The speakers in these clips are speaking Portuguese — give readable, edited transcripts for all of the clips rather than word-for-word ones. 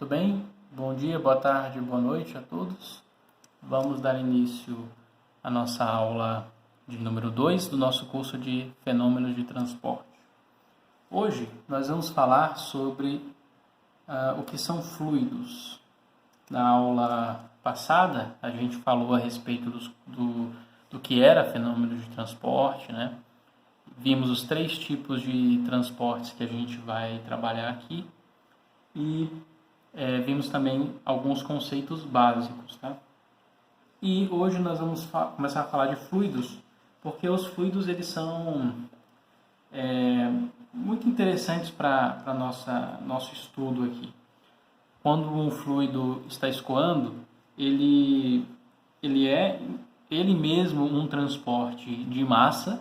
Tudo bem? Bom dia, boa tarde, boa noite a todos. Vamos dar início à nossa aula de número 2 do nosso curso de Fenômenos de Transporte. Hoje nós vamos falar sobre o que são fluidos. Na aula passada a gente falou a respeito do que era fenômeno de transporte, né? Vimos os 3 tipos de transportes que a gente vai trabalhar aqui e vimos também alguns conceitos básicos, tá? E hoje nós vamos começar a falar de fluidos, porque os fluidos eles são muito interessantes para nosso estudo aqui. Quando um fluido está escoando, ele é ele mesmo um transporte de massa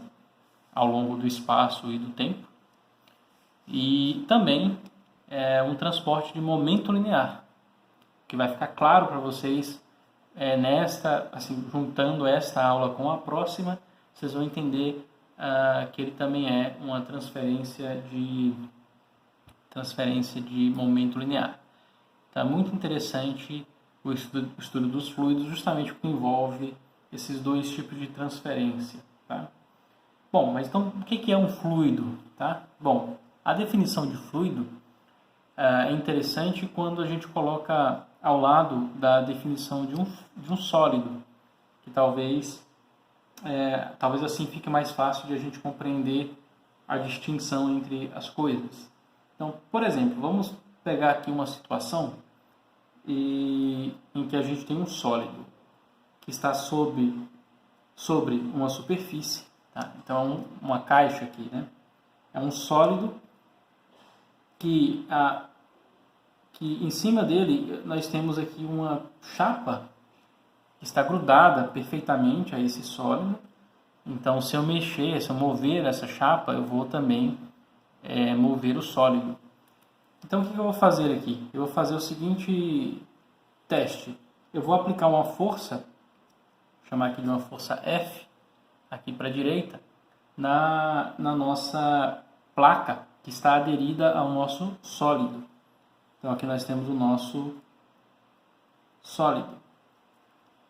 ao longo do espaço e do tempo, e também é um transporte de momento linear, que vai ficar claro para vocês juntando esta aula com a próxima, vocês vão entender que ele também é uma transferência de momento linear. Então, é muito interessante o estudo dos fluidos, justamente porque envolve esses 2 tipos de transferência, tá? Bom, mas então o que é um fluido, tá? Bom, a definição de fluido é interessante quando a gente coloca ao lado da definição de um sólido, que talvez assim fique mais fácil de a gente compreender a distinção entre as coisas. Então, por exemplo, vamos pegar aqui uma situação em que a gente tem um sólido que está sobre uma superfície, tá? Então, uma caixa aqui, né? É um sólido que em cima dele nós temos aqui uma chapa que está grudada perfeitamente a esse sólido. Então, se eu mover essa chapa, eu vou também mover o sólido. Então, o que eu vou fazer aqui? Eu vou fazer o seguinte teste. Eu vou aplicar uma força, vou chamar aqui de uma força F, aqui para a direita, na nossa placa que está aderida ao nosso sólido. Então, aqui nós temos o nosso sólido,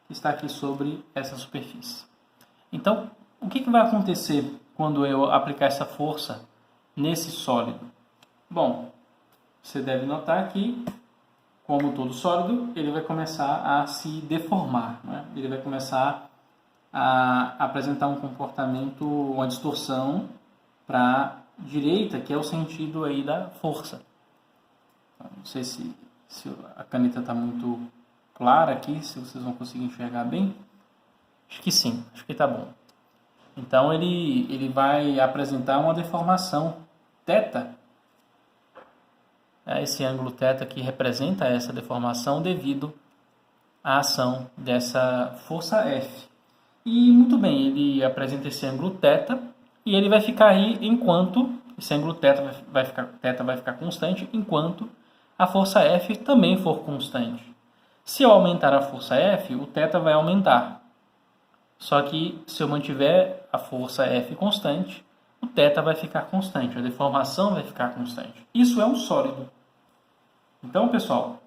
que está aqui sobre essa superfície. Então, o que vai acontecer quando eu aplicar essa força nesse sólido? Bom, você deve notar que, como todo sólido, ele vai começar a se deformar, né? Ele vai começar a apresentar um comportamento, uma distorção para a direita, que é o sentido aí da força. Não sei se a caneta está muito clara aqui, se vocês vão conseguir enxergar bem. Acho que sim, acho que está bom. Então ele vai apresentar uma deformação θ. Esse ângulo θ que representa essa deformação devido à ação dessa força F. E muito bem, ele apresenta esse ângulo θ e ele vai ficar aí enquanto esse ângulo θ vai ficar constante enquanto a força F também for constante. Se eu aumentar a força F, o θ vai aumentar. Só que se eu mantiver a força F constante, o θ vai ficar constante, a deformação vai ficar constante. Isso é um sólido. Então, pessoal,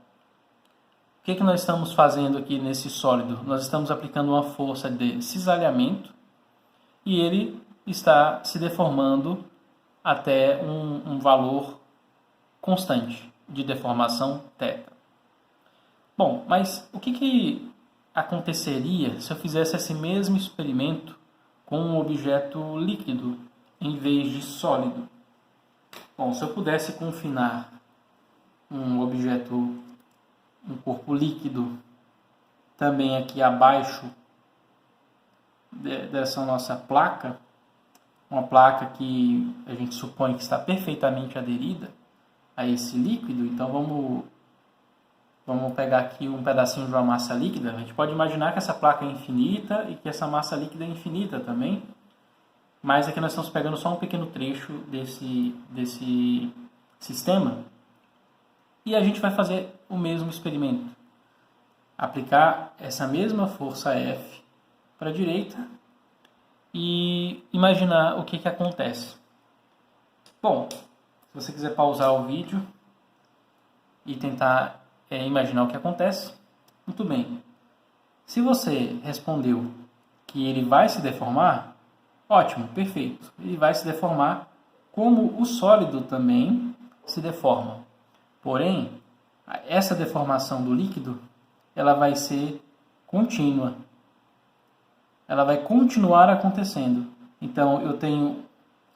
o que nós estamos fazendo aqui nesse sólido? Nós estamos aplicando uma força de cisalhamento e ele está se deformando até um valor constante de deformação θ. Bom, mas o que aconteceria se eu fizesse esse mesmo experimento com um objeto líquido em vez de sólido? Bom, se eu pudesse confinar um corpo líquido também aqui abaixo dessa nossa placa, uma placa que a gente supõe que está perfeitamente aderida a esse líquido, então vamos pegar aqui um pedacinho de uma massa líquida. A gente pode imaginar que essa placa é infinita e que essa massa líquida é infinita também, mas aqui nós estamos pegando só um pequeno trecho desse sistema e a gente vai fazer o mesmo experimento. Aplicar essa mesma força F para a direita e imaginar o que acontece. Bom, se você quiser pausar o vídeo e tentar imaginar o que acontece. Muito bem. Se você respondeu que ele vai se deformar, ótimo, perfeito. Ele vai se deformar como o sólido também se deforma. Porém, essa deformação do líquido, ela vai ser contínua. Ela vai continuar acontecendo. Então, eu tenho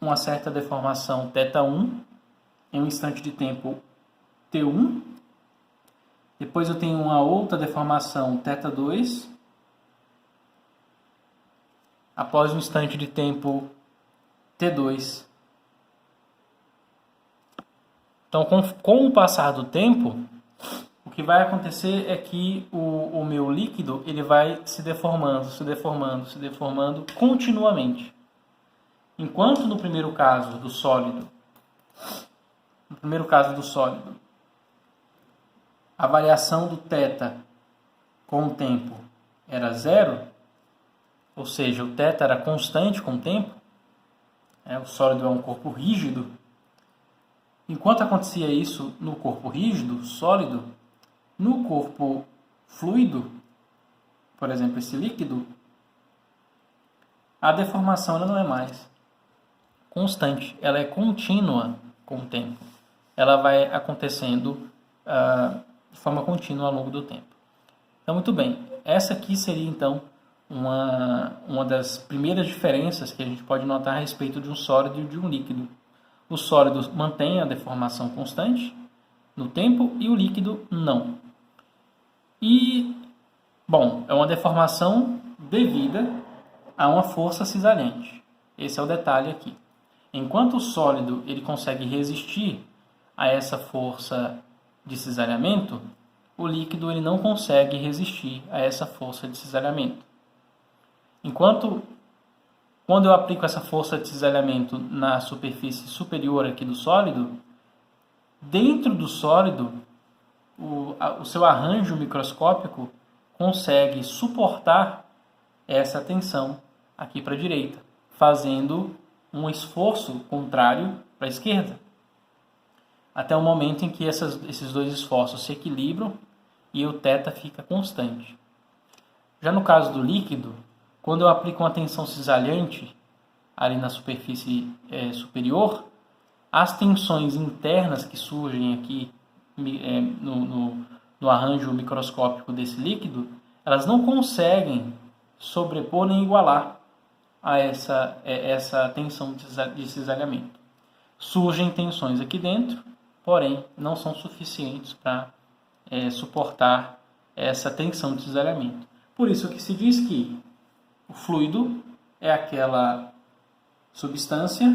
uma certa deformação θ1 em um instante de tempo t1. Depois eu tenho uma outra deformação θ2 após um instante de tempo t2. Então, com o passar do tempo, o que vai acontecer é que o meu líquido ele vai se deformando, se deformando, se deformando continuamente. Enquanto no primeiro caso do sólido, a variação do θ com o tempo era zero, ou seja, o θ era constante com o tempo, o sólido é um corpo rígido. Enquanto acontecia isso no corpo rígido, sólido, no corpo fluido, por exemplo, esse líquido, a deformação ela não é mais constante, ela é contínua com o tempo. Ela vai acontecendo de forma contínua ao longo do tempo. Então, muito bem, essa aqui seria então uma das primeiras diferenças que a gente pode notar a respeito de um sólido e de um líquido. O sólido mantém a deformação constante no tempo e o líquido não. E, bom, é uma deformação devida a uma força cisalhante. Esse é o detalhe aqui. Enquanto o sólido ele consegue resistir a essa força de cisalhamento, o líquido ele não consegue resistir a essa força de cisalhamento. Quando eu aplico essa força de cisalhamento na superfície superior aqui do sólido, dentro do sólido, o seu arranjo microscópico consegue suportar essa tensão aqui para a direita, fazendo um esforço contrário para a esquerda, até o momento em que esses dois esforços se equilibram e o θ fica constante. Já no caso do líquido, quando eu aplico uma tensão cisalhante ali na superfície superior, as tensões internas que surgem aqui no arranjo microscópico desse líquido, elas não conseguem sobrepor nem igualar a essa tensão de cisalhamento. Surgem tensões aqui dentro, porém não são suficientes para suportar essa tensão de cisalhamento. Por isso que se diz que o fluido é aquela substância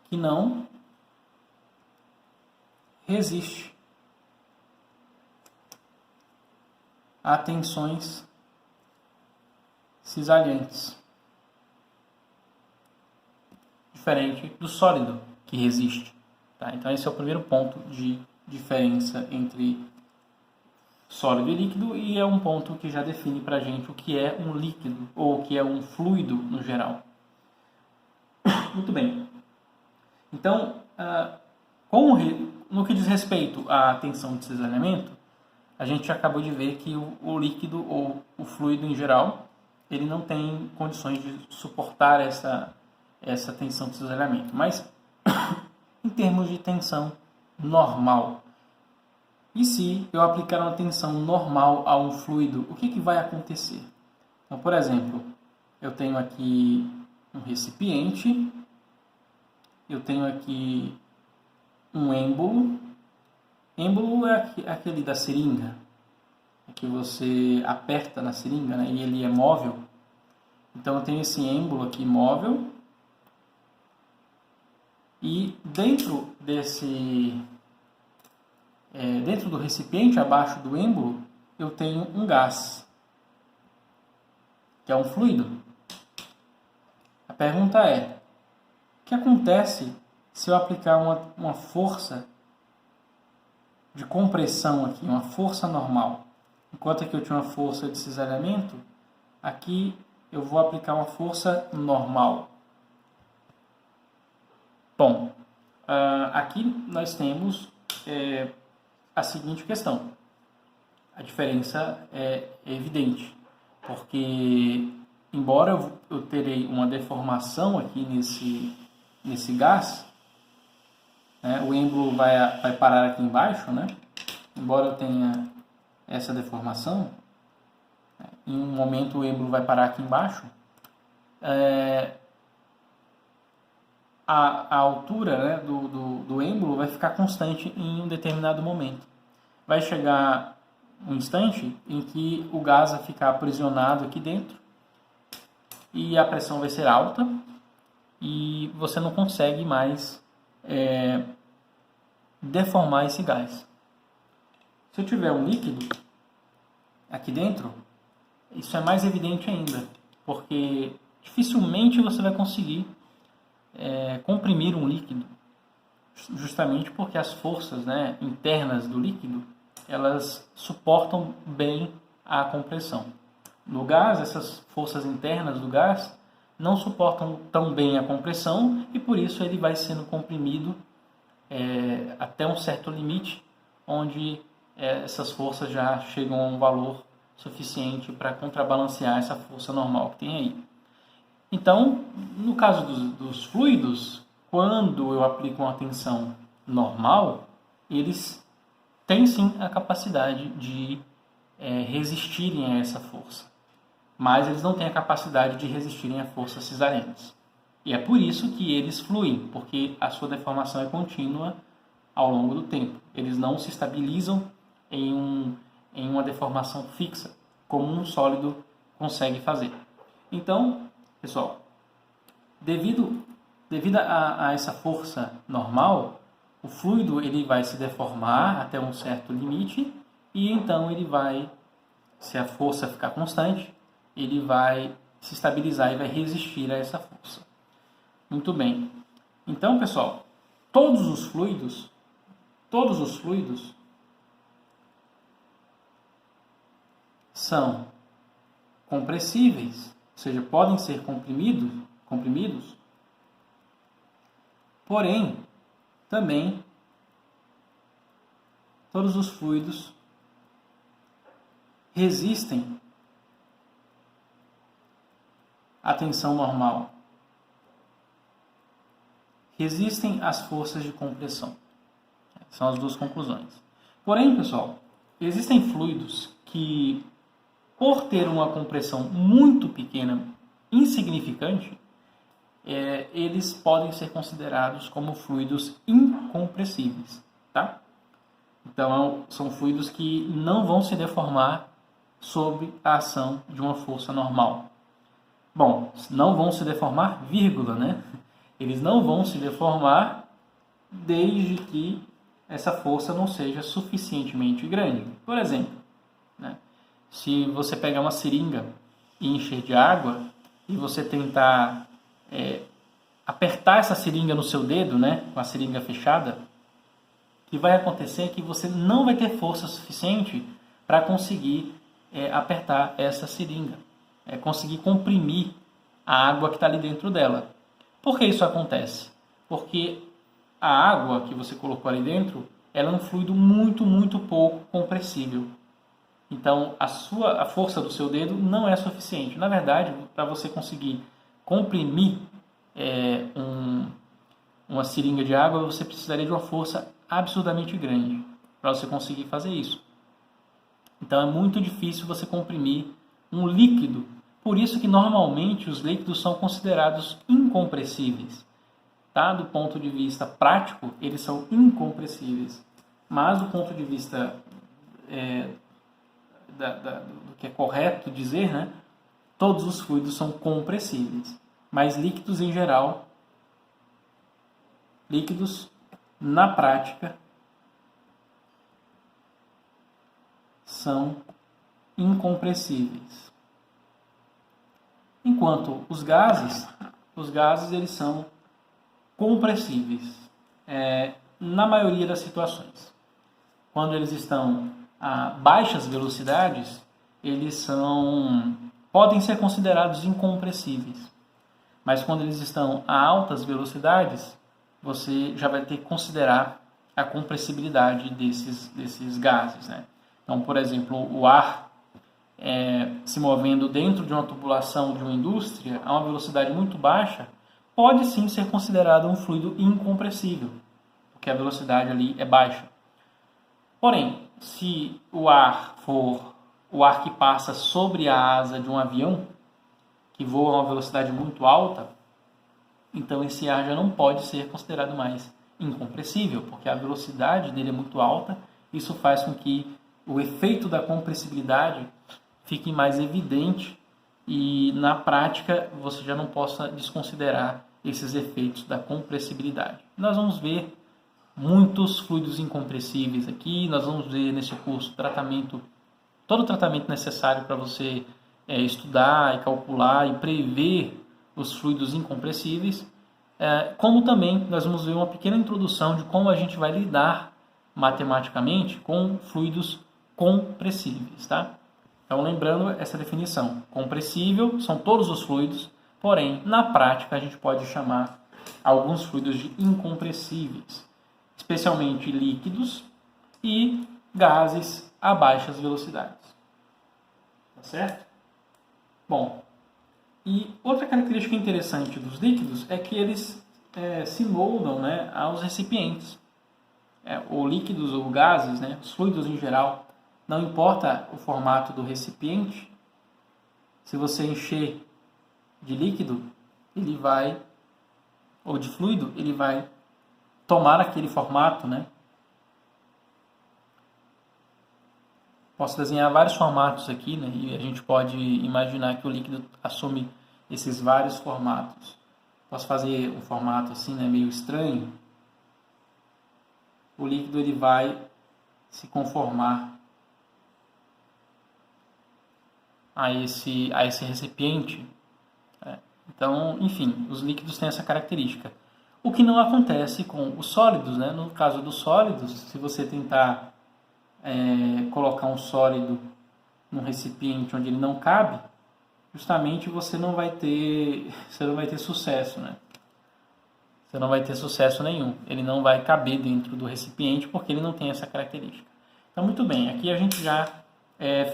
que não resiste a tensões cisalhantes, diferente do sólido, que resiste. Tá? Então esse é o primeiro ponto de diferença entre sólido e líquido, e é um ponto que já define para a gente o que é um líquido ou o que é um fluido no geral. Muito bem. Então, no que diz respeito à tensão de cisalhamento, a gente acabou de ver que o líquido ou o fluido em geral, ele não tem condições de suportar essa tensão de cisalhamento. Mas, em termos de tensão normal, e se eu aplicar uma tensão normal a um fluido, o que vai acontecer? Então, por exemplo, eu tenho aqui um recipiente, eu tenho aqui um êmbolo. Êmbolo é aquele da seringa, que você aperta na seringa, né, e ele é móvel. Então eu tenho esse êmbolo aqui móvel, e dentro do recipiente, abaixo do êmbolo, eu tenho um gás, que é um fluido. A pergunta é: o que acontece se eu aplicar uma força de compressão aqui, uma força normal? Enquanto aqui eu tinha uma força de cisalhamento, aqui eu vou aplicar uma força normal. Bom, aqui nós temos a seguinte questão. A diferença é evidente, porque embora eu terei uma deformação aqui nesse gás, né, o êmbolo vai parar aqui embaixo, né, embora eu tenha essa deformação, em um momento o êmbolo vai parar aqui embaixo, a altura, né, do êmbolo vai ficar constante em um determinado momento. Vai chegar um instante em que o gás vai ficar aprisionado aqui dentro e a pressão vai ser alta e você não consegue mais deformar esse gás. Se eu tiver um líquido aqui dentro, isso é mais evidente ainda, porque dificilmente você vai conseguir comprimir um líquido, justamente porque as forças, né, internas do líquido, elas suportam bem a compressão. No gás, essas forças internas do gás não suportam tão bem a compressão e por isso ele vai sendo comprimido até um certo limite, onde essas forças já chegam a um valor suficiente para contrabalancear essa força normal que tem aí. Então, no caso dos fluidos, quando eu aplico uma tensão normal, eles têm sim a capacidade de resistirem a essa força. Mas eles não têm a capacidade de resistirem a forças cisarentas. E é por isso que eles fluem, porque a sua deformação é contínua ao longo do tempo. Eles não se estabilizam em uma deformação fixa, como um sólido consegue fazer. Então, pessoal, devido a essa força normal, o fluido ele vai se deformar até um certo limite e então ele vai, se a força ficar constante, ele vai se estabilizar e vai resistir a essa força. Muito bem. Então, pessoal, todos os fluidos são compressíveis, ou seja, podem ser comprimidos, porém, também, todos os fluidos resistem à tensão normal, resistem às forças de compressão. São as duas conclusões. Porém, pessoal, existem fluidos que, por ter uma compressão muito pequena, insignificante, eles podem ser considerados como fluidos incompressíveis, tá? Então, são fluidos que não vão se deformar sob a ação de uma força normal. Bom, não vão se deformar, vírgula, né? Eles não vão se deformar desde que essa força não seja suficientemente grande. Por exemplo, né? Se você pegar uma seringa e encher de água e você tentar apertar essa seringa no seu dedo, né, com a seringa fechada, o que vai acontecer é que você não vai ter força suficiente para conseguir apertar essa seringa, conseguir comprimir a água que está ali dentro dela. Por que isso acontece? Porque a água que você colocou ali dentro, ela é um fluido muito, muito pouco compressível. Então, a força do seu dedo não é suficiente. Na verdade, para você conseguir comprimir uma seringa de água, você precisaria de uma força absurdamente grande para você conseguir fazer isso. Então, é muito difícil você comprimir um líquido. Por isso que, normalmente, os líquidos são considerados incompressíveis. Tá? Do ponto de vista prático, eles são incompressíveis. Mas, do ponto de vista do que é correto dizer, né? Todos os fluidos são compressíveis. Mas líquidos, em geral, na prática, são incompressíveis. Enquanto os gases eles são compressíveis, na maioria das situações. Quando eles estão a baixas velocidades, eles podem ser considerados incompressíveis. Mas quando eles estão a altas velocidades, você já vai ter que considerar a compressibilidade desses gases, né? Então, por exemplo, o ar se movendo dentro de uma tubulação de uma indústria a uma velocidade muito baixa, pode sim ser considerado um fluido incompressível, porque a velocidade ali é baixa. Porém, se o ar for o ar que passa sobre a asa de um avião, que voa a uma velocidade muito alta, então esse ar já não pode ser considerado mais incompressível, porque a velocidade dele é muito alta. Isso faz com que o efeito da compressibilidade fique mais evidente e na prática você já não possa desconsiderar esses efeitos da compressibilidade. Nós vamos ver muitos fluidos incompressíveis aqui, nós vamos ver nesse curso todo o tratamento necessário para você estudar e calcular e prever os fluidos incompressíveis, como também nós vamos ver uma pequena introdução de como a gente vai lidar matematicamente com fluidos compressíveis, tá? Então, lembrando essa definição, compressível são todos os fluidos, porém, na prática, a gente pode chamar alguns fluidos de incompressíveis, especialmente líquidos e gases a baixas velocidades. Tá certo? Bom, e outra característica interessante dos líquidos é que eles se moldam, né, aos recipientes. Ou líquidos ou gases, né, os fluidos em geral, não importa o formato do recipiente, se você encher de líquido, ele vai, ou de fluido, ele vai tomar aquele formato, né? Posso desenhar vários formatos aqui, né? E a gente pode imaginar que o líquido assume esses vários formatos. Posso fazer um formato assim, né, meio estranho. O líquido ele vai se conformar a esse recipiente. Então, enfim, os líquidos têm essa característica. O que não acontece com os sólidos, né? No caso dos sólidos, se você tentar colocar um sólido num recipiente onde ele não cabe, justamente você não vai ter sucesso, né? Você não vai ter sucesso nenhum. Ele não vai caber dentro do recipiente porque ele não tem essa característica. Então, muito bem. Aqui a gente já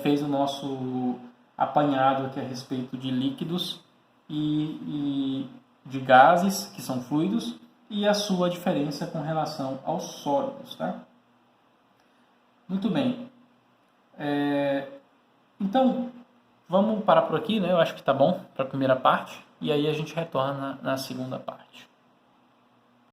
fez o nosso apanhado aqui a respeito de líquidos e de gases, que são fluidos, e a sua diferença com relação aos sólidos, tá? Muito bem. Então, vamos parar por aqui, né? Eu acho que tá bom para a primeira parte, e aí a gente retorna na segunda parte.